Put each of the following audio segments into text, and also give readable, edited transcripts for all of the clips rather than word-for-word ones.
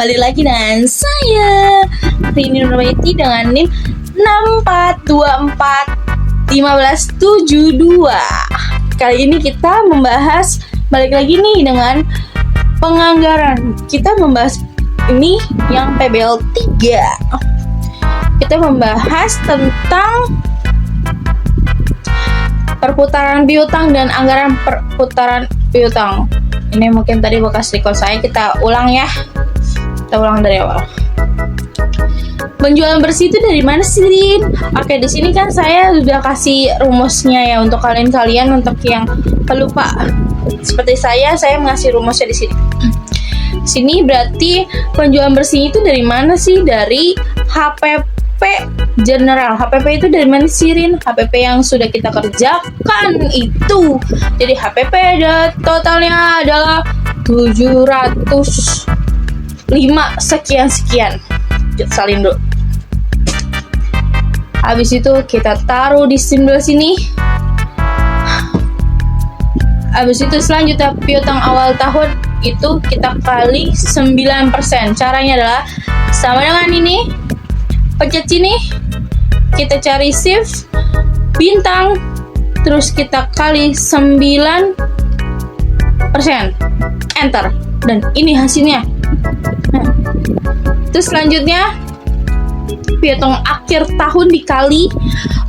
kembali lagi dengan saya Rini Nurwati dengan NIM 64241572. Kali ini kita membahas, balik lagi nih dengan penganggaran. Kita membahas ini yang PBL 3. Kita membahas tentang perputaran piutang dan anggaran perputaran piutang. Ini mungkin tadi bekas recall saya, kita ulang ya. Kita ulang dari awal. Penjualan bersih itu dari mana sih, Rin? Oke, di sini kan saya sudah kasih rumusnya ya untuk kalian untuk yang pelupa. Seperti saya mengasih rumusnya di sini. Sini berarti penjualan bersih itu dari mana sih? Dari HPP general. HPP itu dari mana sih, Rin? HPP yang sudah kita kerjakan itu. Jadi HPP totalnya adalah 705 sekian. Salin dulu. Habis itu kita taruh di sebelah sini. Habis itu selanjutnya piutang awal tahun itu kita kali 9%. Caranya adalah sama dengan ini. Pencet sini, kita cari shift bintang, terus kita kali 9%, enter, dan ini hasilnya. Nah, terus selanjutnya piutang akhir tahun dikali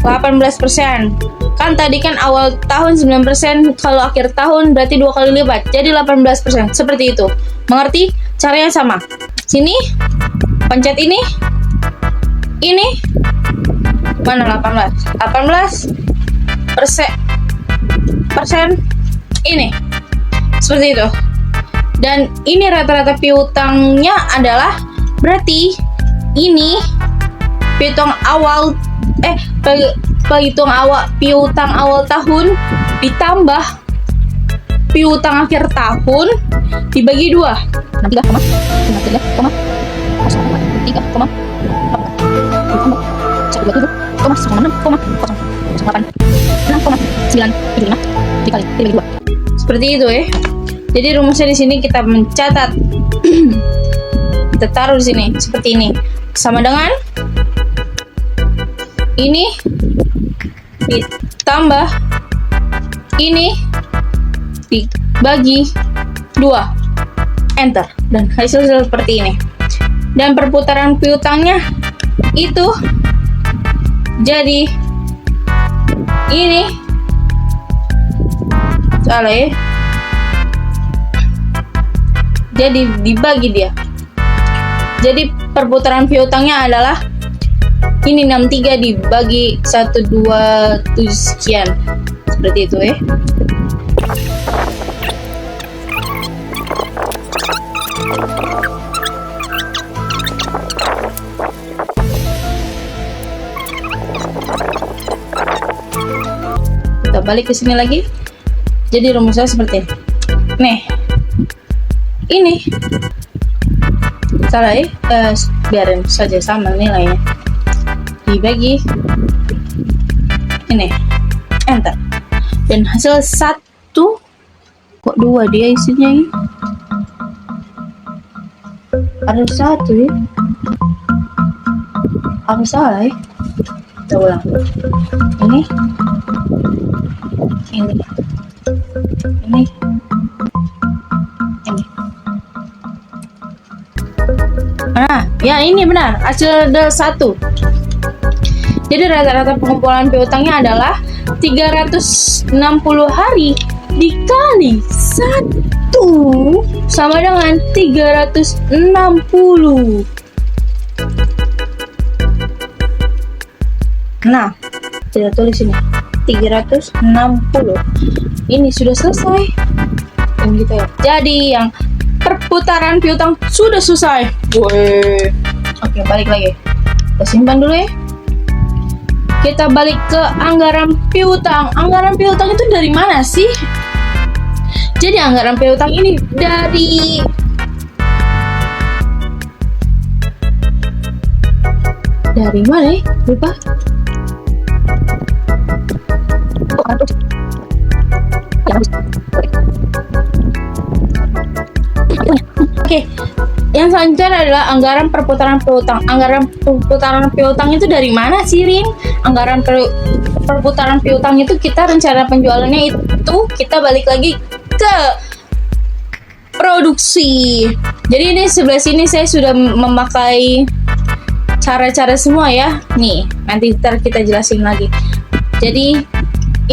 18%. Kan tadi kan awal tahun 9%, kalau akhir tahun berarti 2 kali lipat, jadi 18%. Seperti itu. Mengerti? Caranya sama. Sini, pencet ini. Ini mana 18 persen ini seperti itu. Dan ini rata-rata piutangnya adalah berarti ini piutang awal piutang awal tahun ditambah piutang akhir tahun dibagi 2. 6,975 dikali dibagi 2. Seperti itu ya. Jadi rumusnya di sini kita mencatat. Kita taruh di sini seperti ini. Sama dengan ini ditambah ini dibagi 2. Enter. Dan hasil seperti ini. Dan perputaran piutangnya itu jadi ini salah ya. Jadi dibagi dia. Jadi perputaran piutangnya adalah ini 63 dibagi 127 sekian. Seperti itu ya. Kita balik ke sini lagi. Jadi rumusnya seperti ini. Nih. Ini salah ya, biarin saja sama nilainya. Dibagi ini, enter. Dan hasil 1, kok 2 dia isinya ini? Ada 1 ya? Apa salah ya? Kita ulang. Ini. Nah, ya ini benar, hasil ada 1. Jadi rata-rata pengumpulan piutangnya adalah 360 hari dikali 1 sama dengan 360. Nah, kita tulis ini 360. Ini sudah selesai. Dan gitu ya. Jadi yang perputaran piutang sudah selesai. Woi. Oke, balik lagi. Kita simpan dulu ya. Kita balik ke anggaran piutang. Anggaran piutang itu dari mana sih? Jadi anggaran piutang ini dari mana ya? Lupa. Oke, Yang selanjutnya adalah anggaran perputaran piutang. Anggaran perputaran piutang itu dari mana sih, Rin? Anggaran perputaran piutang itu kita rencana penjualannya itu kita balik lagi ke produksi. Jadi ini sebelah sini saya sudah memakai cara-cara semua ya. Nih, nanti ntar kita jelasin lagi. Jadi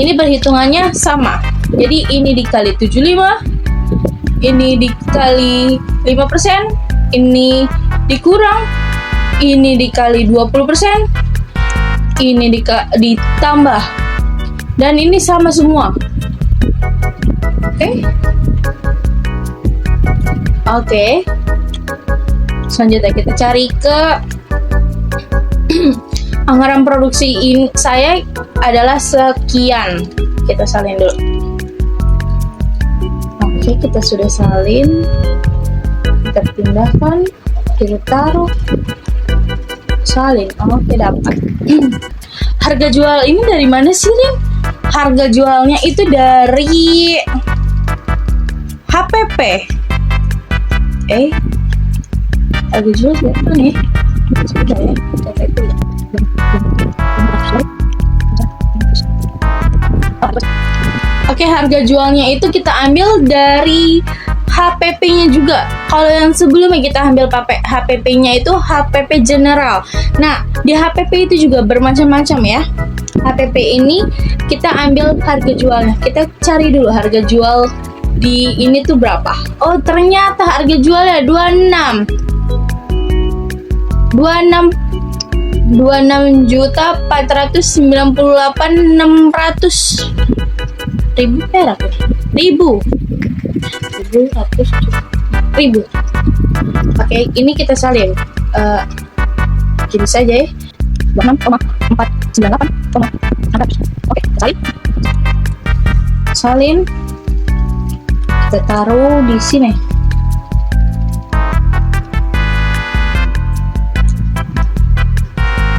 ini perhitungannya sama. Jadi ini dikali 75, ini dikali 5%, ini dikurang, ini dikali 20%, ini ditambah, dan ini sama semua. Oke. Selanjutnya kita cari ke anggaran produksi saya adalah sekian. Kita salin dulu. Oke, kita sudah salin. Kita pindahkan, kita taruh, salin. Oke, dapat. Harga jual ini dari mana sih, Rin? Harga jualnya itu dari HPP. Harga jual dari mana ya? Sudah ya, kita itu ya. Oke, harga jualnya itu kita ambil dari HPP-nya juga. Kalau yang sebelumnya kita ambil HPP-nya itu HPP general. Nah, di HPP itu juga bermacam-macam ya. HPP ini kita ambil harga jualnya. Kita cari dulu harga jual di ini tuh berapa. Oh, ternyata harga jualnya 26.498.600.000 perak. 1.100.000. Oke, ini kita salin. Gini saja ya. 26,498,600. Oke, salin. Salin. Kita taruh di sini.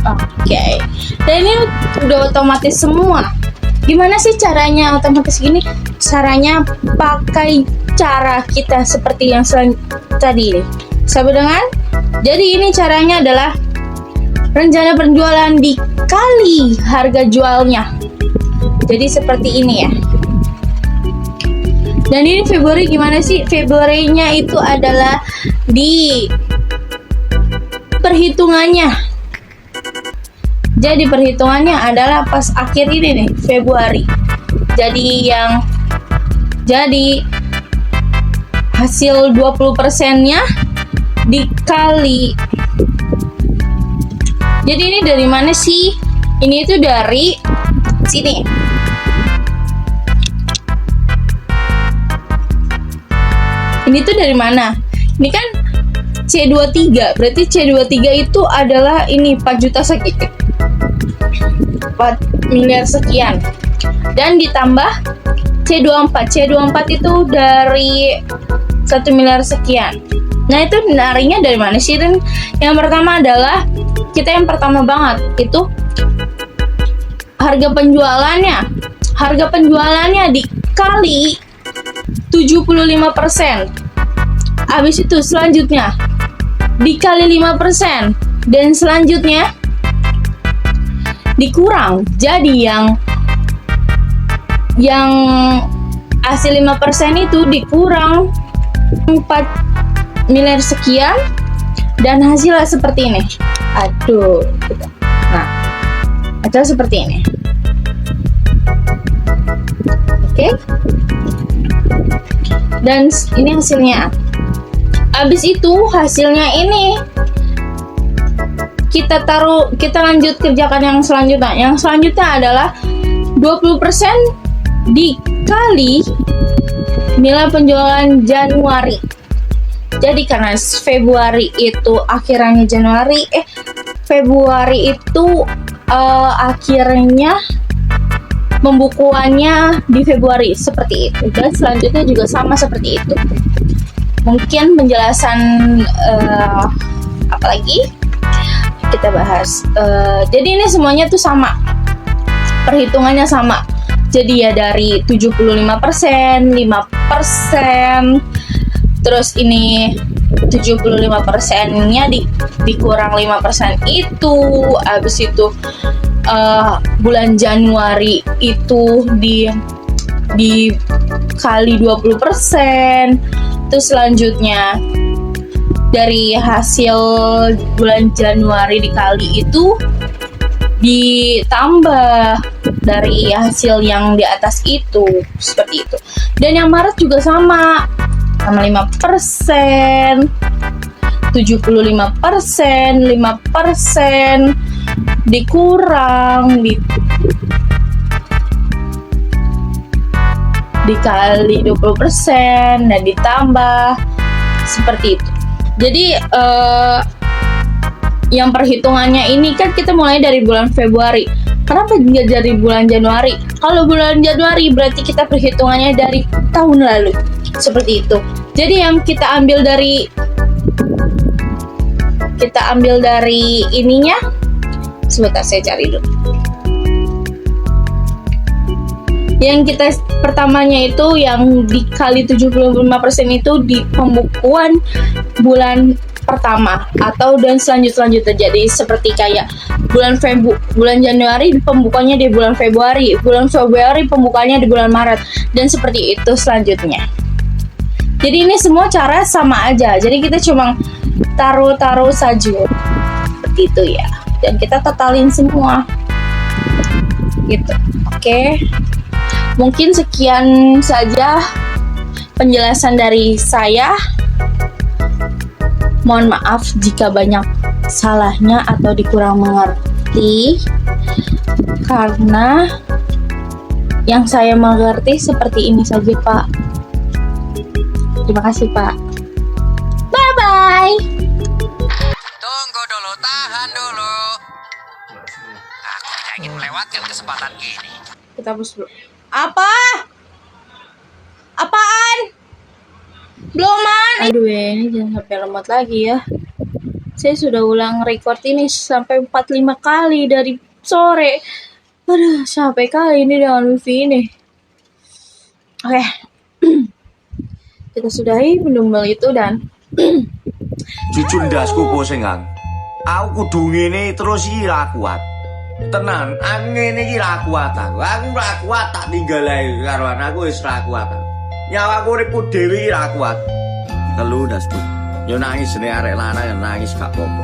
Oke. Dan ini udah otomatis semua. Gimana sih caranya otomatis gini? Caranya pakai cara kita seperti yang tadi. Sama dengan, jadi ini caranya adalah rencana penjualan dikali harga jualnya. Jadi seperti ini ya. Dan ini Februari gimana sih? Februarinya itu adalah di perhitungannya. Jadi perhitungannya adalah pas akhir ini nih, Februari. Jadi hasil 20%-nya dikali. Jadi ini dari mana sih? Ini itu dari sini. Ini tuh dari mana? Ini kan C23. Berarti C23 itu adalah ini 4 juta sekian. 4 miliar sekian. Dan ditambah C24. C24 itu dari 1 miliar sekian. Nah, itu narinya dari mana sih? Dan yang pertama adalah kita yang pertama banget itu harga penjualannya. Harga penjualannya dikali 75%. Habis itu selanjutnya dikali 5%, dan selanjutnya dikurang. Jadi yang hasil 5% itu dikurang 4 miliar sekian, dan hasilnya seperti ini. Aduh, nah, hasilnya seperti ini. Oke. Dan ini hasilnya. Habis itu hasilnya ini kita lanjut kerjakan yang selanjutnya. Yang selanjutnya adalah 20% dikali nilai penjualan Januari. Jadi karena Februari itu akhirannya Januari, Februari itu akhirnya pembukuannya di Februari, seperti itu. Dan selanjutnya juga sama seperti itu. Mungkin penjelasan apa lagi kita bahas. Jadi ini semuanya tuh sama, perhitungannya sama. Jadi ya dari 75%, 5%, terus ini 75%-nya dikurang 5% itu, habis itu bulan Januari itu dikali 20%, terus selanjutnya dari hasil bulan Januari dikali itu ditambah dari hasil yang di atas itu, seperti itu. Dan yang Maret juga sama 5%, 75%, 5% dikurang dikali 20% dan ditambah, seperti itu. Jadi yang perhitungannya ini kan kita mulai dari bulan Februari. Kenapa nggak dari bulan Januari? Kalau bulan Januari berarti kita perhitungannya dari tahun lalu. Seperti itu. Jadi yang kita ambil dari ininya. Sebentar saya cari dulu. Yang kita pertamanya itu yang dikali 75% itu di pembukuan bulan pertama atau dan selanjutnya. Jadi seperti kayak bulan Januari pembukanya di bulan Februari pembukanya di bulan Maret, dan seperti itu selanjutnya. Jadi ini semua cara sama aja. Jadi kita cuma taruh saja seperti itu ya, dan kita totalin semua gitu. Oke. Mungkin sekian saja penjelasan dari saya. Mohon maaf jika banyak salahnya atau dikurang mengerti, karena yang saya mengerti seperti ini saja, Pak. Terima kasih, Pak. Bye-bye. Tunggu dulu, tahan dulu. Aku tidak ingin melewatkan kesempatan ini. Kita hapus dulu. Apa? Apaan? Bloman. Aduh ya, ini jangan sampai lemot lagi ya. Saya sudah ulang record ini sampai 45 kali dari sore. Aduh, sampai kali ini dengan wifi ini. Oke. Kita sudahi mendumbel itu dan jujur ndasku posengan. Aku kudu ngene terus iki ra kuat. Tenan, aku ngene iki ra kuat aku. Aku ra kuat tak tinggal ae karo anakku wis ra kuat. Nyawaku uripku dhewe ra kuat. Telu ndasku. Yo nangis nek arek lanang nangis gak apa-apa.